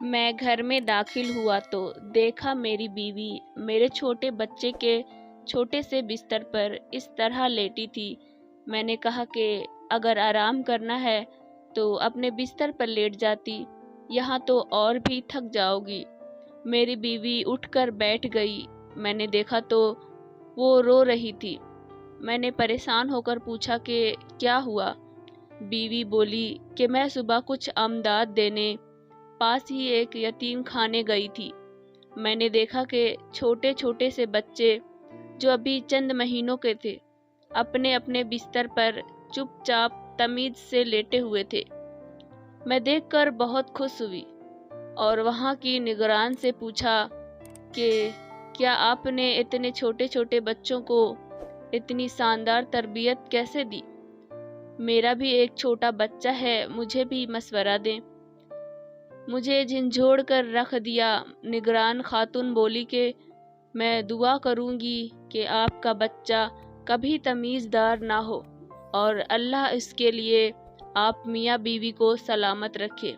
میں گھر میں داخل ہوا تو دیکھا میری بیوی میرے چھوٹے بچے کے چھوٹے سے بستر پر اس طرح لیٹی تھی۔ میں نے کہا کہ اگر آرام کرنا ہے تو اپنے بستر پر لیٹ جاتی، یہاں تو اور بھی تھک جاؤ گی۔ میری بیوی اٹھ کر بیٹھ گئی۔ میں نے دیکھا تو وہ رو رہی تھی۔ میں نے پریشان ہو کر پوچھا کہ کیا ہوا؟ بیوی بولی کہ میں صبح کچھ امداد دینے پاس ہی ایک یتیم خانے گئی تھی۔ میں نے دیکھا کہ چھوٹے چھوٹے سے بچے جو ابھی چند مہینوں کے تھے اپنے اپنے بستر پر چپ چاپ تمیز سے لیٹے ہوئے تھے۔ میں دیکھ کر بہت خوش ہوئی اور وہاں کی نگران سے پوچھا کہ کیا آپ نے اتنے چھوٹے چھوٹے بچوں کو اتنی شاندار تربیت کیسے دی؟ میرا بھی ایک چھوٹا بچہ ہے، مجھے بھی مشورہ دیں۔ مجھے جھنجھوڑ کر رکھ دیا۔ نگران خاتون بولی کہ میں دعا کروں گی کہ آپ کا بچہ کبھی تمیز دار نہ ہو اور اللہ اس کے لیے آپ میاں بیوی کو سلامت رکھے۔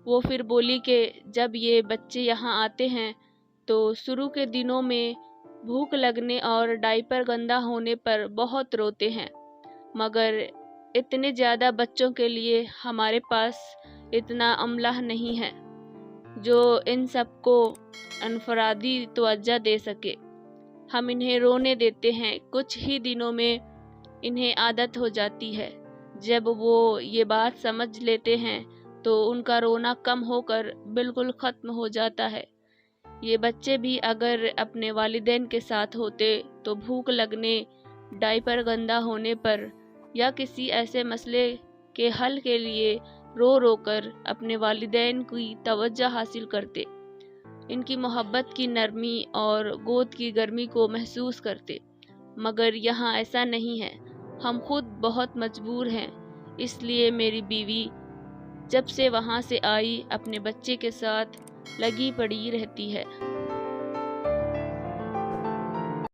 وہ پھر بولی کہ جب یہ بچے یہاں آتے ہیں تو شروع کے دنوں میں بھوک لگنے اور ڈائپر گندا ہونے پر بہت روتے ہیں، مگر اتنے زیادہ بچوں کے لیے ہمارے پاس اتنا عملہ نہیں ہے جو ان سب کو انفرادی توجہ دے سکے۔ ہم انہیں رونے دیتے ہیں، کچھ ہی دنوں میں انہیں عادت ہو جاتی ہے۔ جب وہ یہ بات سمجھ لیتے ہیں تو ان کا رونا کم ہو کر بالکل ختم ہو جاتا ہے۔ یہ بچے بھی اگر اپنے والدین کے ساتھ ہوتے تو بھوک لگنے، ڈائپر گندا ہونے پر یا کسی ایسے مسئلے کے حل کے لیے رو رو کر اپنے والدین کی توجہ حاصل کرتے، ان کی محبت کی نرمی اور گود کی گرمی کو محسوس کرتے، مگر یہاں ایسا نہیں ہے۔ ہم خود بہت مجبور ہیں، اس لیے میری بیوی جب سے وہاں سے آئی اپنے بچے کے ساتھ لگی پڑی رہتی ہے۔